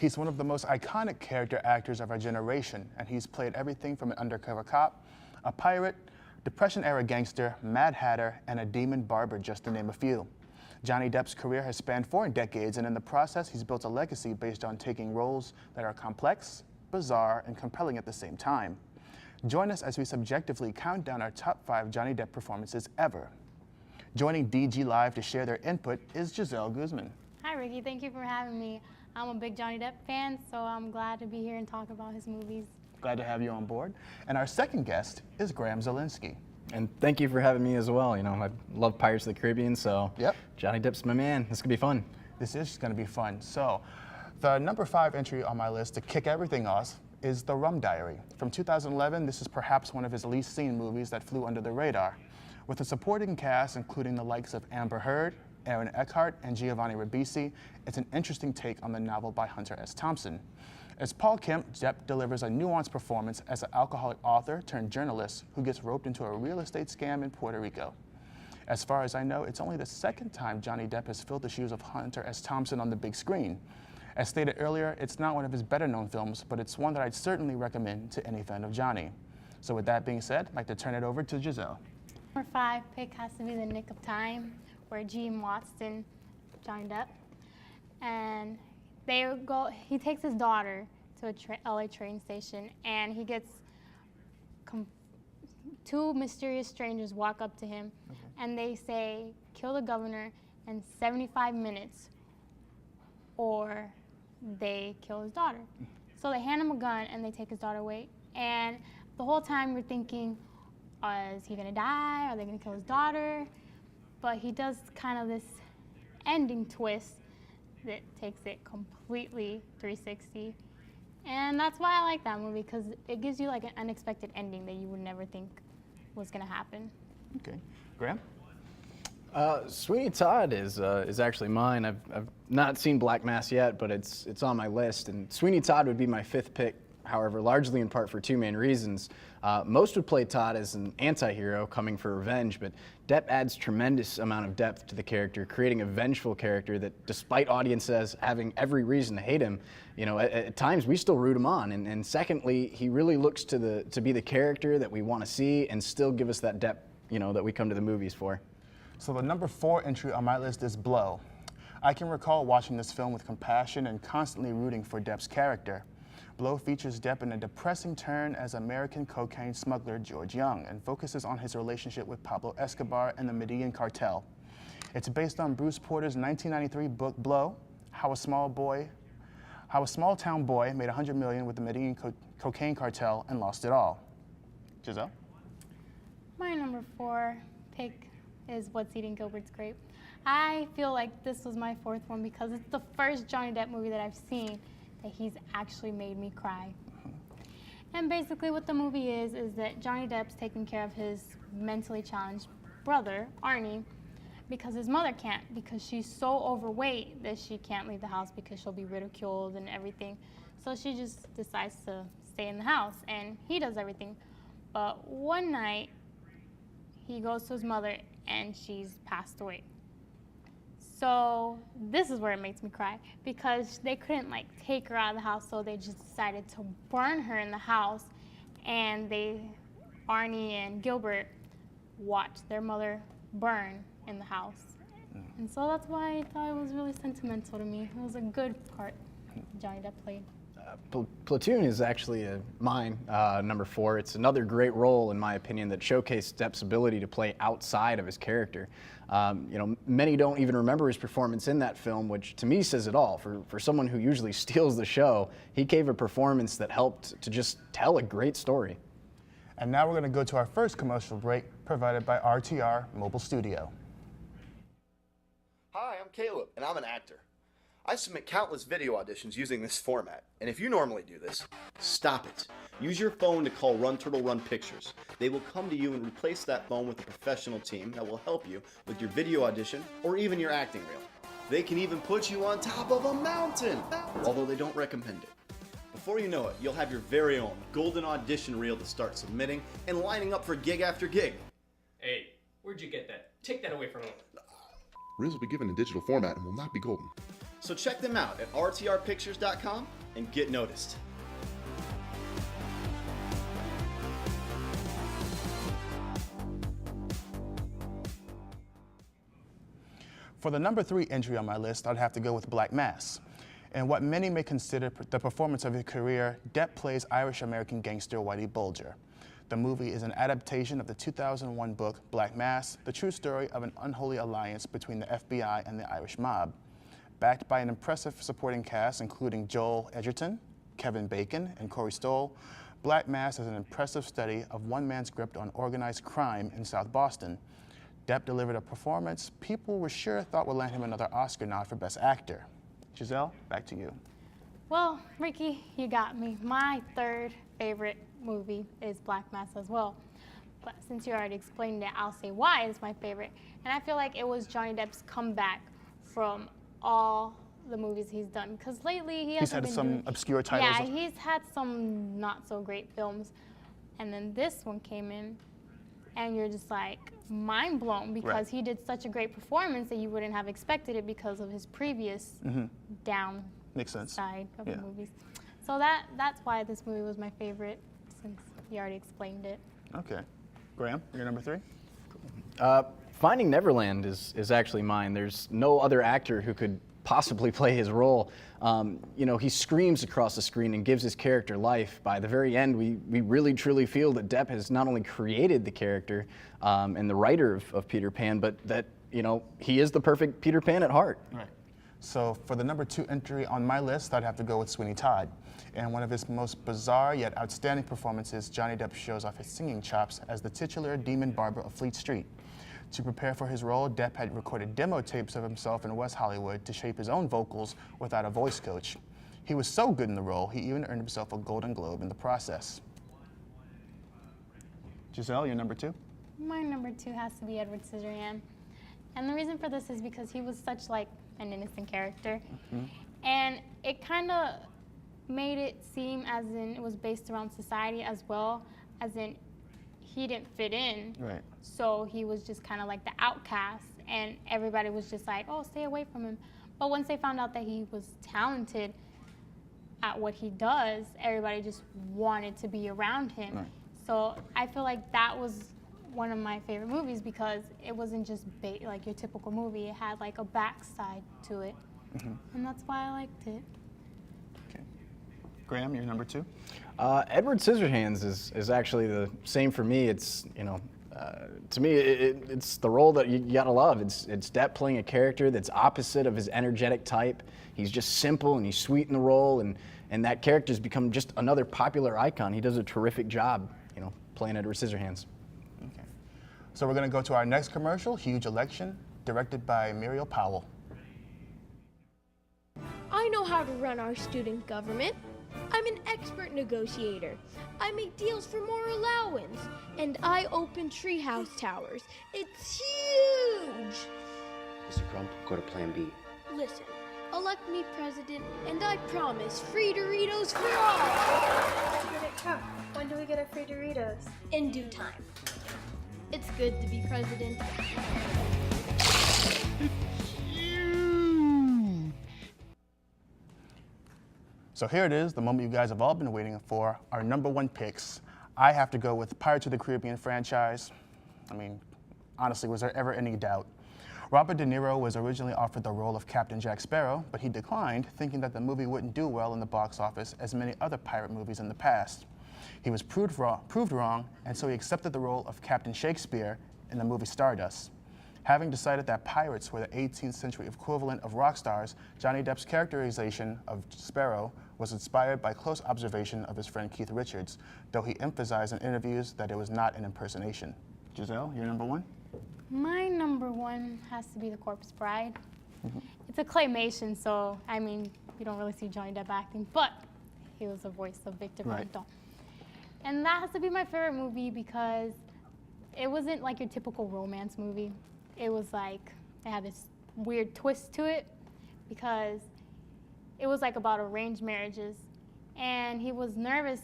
He's one of the most iconic character actors of our generation, and he's played everything from an undercover cop, a pirate, Depression-era gangster, Mad Hatter, and a demon barber, just to name a few. Johnny Depp's career has spanned 4 decades, and in the process, he's built a legacy based on taking roles that are complex, bizarre, and compelling at the same time. Join us as we subjectively count down our top 5 Johnny Depp performances ever. Joining DG Live to share their input is Giselle Guzman. Hi, Ricky. Thank you for having me. I'm a big Johnny Depp fan, so I'm glad to be here and talk about his movies. Glad to have you on board. And our second guest is Zielinski. And thank you for having me as well. You know, I love Pirates of the Caribbean, so yep. Johnny Depp's my man. This could be fun. This is going to be fun. So, the number 5 entry on my list to kick everything off is The Rum Diary. From 2011, this is perhaps one of his least seen movies that flew under the radar. With a supporting cast including the likes of Amber Heard, Aaron Eckhart, and Giovanni Ribisi, it's an interesting take on the novel by Hunter S. Thompson. As Paul Kemp, Depp delivers a nuanced performance as an alcoholic author turned journalist who gets roped into a real estate scam in Puerto Rico. As far as I know, it's only the second time Johnny Depp has filled the shoes of Hunter S. Thompson on the big screen. As stated earlier, it's not one of his better-known films, but it's one that I'd certainly recommend to any fan of Johnny. So with that being said, I'd like to turn it over to Giselle. Number 5 pick has to be The Nick of Time, where Gene Watson, Johnny Depp, and he takes his daughter to a LA train station, and he gets 2 mysterious strangers walk up to him, and they say, kill the governor in 75 minutes, or they kill his daughter. So they hand him a gun, and they take his daughter away, and the whole time we're thinking, is he gonna die? Are they gonna kill his daughter? But he does kind of this ending twist that takes it completely 360. And that's why I like that movie, because it gives you like an unexpected ending that you would never think was gonna happen. Okay, Graham? Sweeney Todd is actually mine. I've not seen Black Mass yet, but it's on my list. And Sweeney Todd would be my 5th pick, however, largely in part for 2 main reasons. Most would play Todd as an anti-hero coming for revenge, but Depp adds tremendous amount of depth to the character, creating a vengeful character that, despite audiences having every reason to hate him, you know, at times we still root him on. And secondly, he really looks to be the character that we want to see and still give us that depth, you know, that we come to the movies for. So the number 4 entry on my list is Blow. I can recall watching this film with compassion and constantly rooting for Depp's character. Blow features Depp in a depressing turn as American cocaine smuggler George Young and focuses on his relationship with Pablo Escobar and the Medellin cartel. It's based on Bruce Porter's 1993 book Blow, how a small town boy made $100 million with the Medellin cocaine cartel and lost it all. Giselle? My number 4 pick is What's Eating Gilbert's Grape. I feel like this was my 4th one because it's the first Johnny Depp movie that I've seen that he's actually made me cry. And basically what the movie is that Johnny Depp's taking care of his mentally challenged brother, Arnie, because his mother can't, because she's so overweight that she can't leave the house because she'll be ridiculed and everything. So she just decides to stay in the house, and he does everything. But one night, he goes to his mother, and she's passed away. So this is where it makes me cry, because they couldn't like take her out of the house, so they just decided to burn her in the house, and Arnie and Gilbert watched their mother burn in the house. And so that's why I thought it was really sentimental to me. It was a good part Johnny Depp played. Platoon is actually mine, number 4. It's another great role, in my opinion, that showcased Depp's ability to play outside of his character. You know, many don't even remember his performance in that film, which to me says it all. For someone who usually steals the show, he gave a performance that helped to just tell a great story. And now we're going to go to our first commercial break, provided by RTR Mobile Studio. Hi, I'm Caleb, and I'm an actor. I submit countless video auditions using this format, and if you normally do this, stop it. Use your phone to call Run Turtle Run Pictures. They will come to you and replace that phone with a professional team that will help you with your video audition or even your acting reel. They can even put you on top of a mountain, although they don't recommend it. Before you know it, you'll have your very own golden audition reel to start submitting and lining up for gig after gig. Hey, where'd you get that? Take that away from me. Reels will be given in digital format and will not be golden. So check them out at rtrpictures.com and get noticed. For the number 3 entry on my list, I'd have to go with Black Mass. In what many may consider the performance of his career, Depp plays Irish-American gangster Whitey Bulger. The movie is an adaptation of the 2001 book Black Mass, the true story of an unholy alliance between the FBI and the Irish mob. Backed by an impressive supporting cast including Joel Edgerton, Kevin Bacon, and Corey Stoll, Black Mass is an impressive study of one man's grip on organized crime in South Boston. Depp delivered a performance people were sure thought would land him another Oscar nod for Best Actor. Giselle, back to you. Well, Ricky, you got me. My third favorite movie is Black Mass as well. But since you already explained it, I'll say why it's my favorite. And I feel like it was Johnny Depp's comeback from all the movies he's done. Because lately he hasn't He's had some obscure titles. Yeah, he's had some not so great films. And then this one came in, and you're just like mind blown because he did such a great performance that you wouldn't have expected it because of his previous down Makes sense. side of the movies. So that's why this movie was my favorite, since you already explained it. Okay. Graham, your number 3? Finding Neverland is actually mine. There's no other actor who could possibly play his role. You know, he screams across the screen and gives his character life. By the very end, we really truly feel that Depp has not only created the character and the writer of Peter Pan, but that, you know, he is the perfect Peter Pan at heart. Right. So for the number 2 entry on my list, I'd have to go with Sweeney Todd. In one of his most bizarre yet outstanding performances, Johnny Depp shows off his singing chops as the titular demon barber of Fleet Street. To prepare for his role, Depp had recorded demo tapes of himself in West Hollywood to shape his own vocals without a voice coach. He was so good in the role, he even earned himself a Golden Globe in the process. Giselle, your number 2? My number 2 has to be Edward Scissorhands. And the reason for this is because he was such like an innocent character. And it kind of made it seem as in it was based around society as well, as in he didn't fit in. Right. So he was just kind of like the outcast, and everybody was just like, oh, stay away from him. But once they found out that he was talented at what he does, everybody just wanted to be around him. Right. So I feel like that was one of my favorite movies because it wasn't just like your typical movie. It had like a backside to it. And that's why I liked it. Okay. Graham, your number 2? Edward Scissorhands is actually the same for me. It's, you know, to me, it's the role that you gotta love. It's Depp playing a character that's opposite of his energetic type. He's just simple and he's sweet in the role, and that character's become just another popular icon. He does a terrific job, you know, playing Edward Scissorhands. Okay. So we're gonna go to our next commercial, Huge Election, directed by Muriel Powell. I know how to run our student government. I'm an expert negotiator. I make deals for more allowance. And I open treehouse towers. It's huge! Mr. Crump, go to Plan B. Listen, elect me president, and I promise free Doritos for all! When do we get our free Doritos? In due time. It's good to be president. So here it is, the moment you guys have all been waiting for, our number 1 picks. I have to go with Pirates of the Caribbean franchise. I mean, honestly, was there ever any doubt? Robert De Niro was originally offered the role of Captain Jack Sparrow, but he declined, thinking that the movie wouldn't do well in the box office as many other pirate movies in the past. He was proved wrong, and so he accepted the role of Captain Shakespeare in the movie Stardust. Having decided that pirates were the 18th century equivalent of rock stars, Johnny Depp's characterization of Sparrow was inspired by close observation of his friend Keith Richards, though he emphasized in interviews that it was not an impersonation. Giselle, your number 1? My number 1 has to be The Corpse Bride. It's a claymation, so I mean, you don't really see Johnny Depp acting, but he was the voice of Victor Von Doom. And that has to be my favorite movie because it wasn't like your typical romance movie. It was like, it had this weird twist to it because it was like about arranged marriages. And he was nervous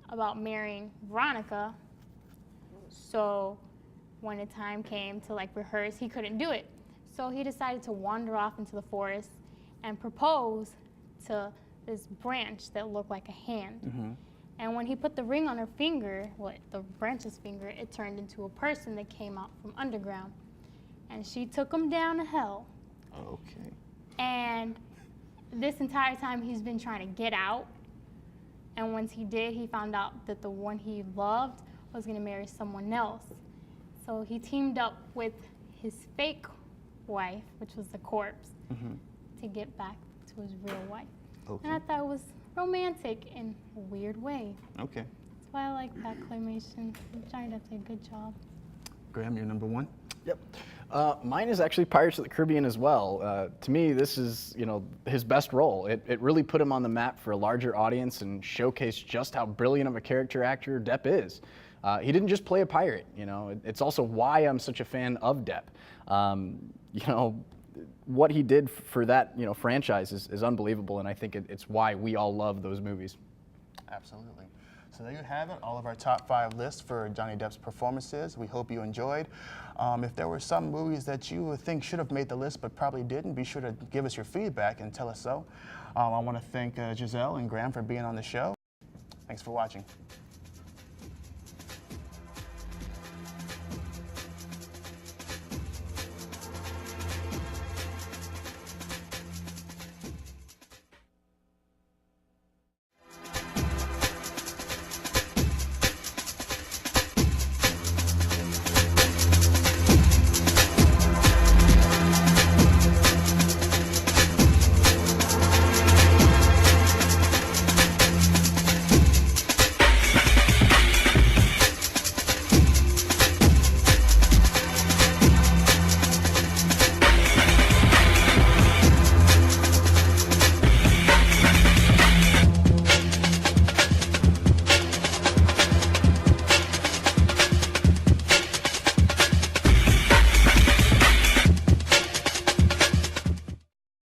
about marrying Veronica. So when the time came to like rehearse, he couldn't do it. So he decided to wander off into the forest and propose to this branch that looked like a hand. And when he put the ring on her finger, the branch's finger, it turned into a person that came out from underground. And she took him down to hell. Okay. And this entire time he's been trying to get out. And once he did, he found out that the one he loved was gonna marry someone else. So he teamed up with his fake wife, which was the corpse, to get back to his real wife. Okay. And I thought it was romantic in a weird way. Okay. That's why I like that claymation. Johnny Depp did a good job. Graham, you're number 1? Yep. Mine is actually Pirates of the Caribbean as well. To me, this is, his best role. It really put him on the map for a larger audience and showcased just how brilliant of a character actor Depp is. He didn't just play a pirate, It's also why I'm such a fan of Depp. What he did for that, franchise is unbelievable, and I think it's why we all love those movies. Absolutely. So there you have it, all of our top 5 lists for Johnny Depp's performances. We hope you enjoyed. If there were some movies that you think should have made the list but probably didn't, be sure to give us your feedback and tell us so. I want to thank Giselle and Graham for being on the show. Thanks for watching.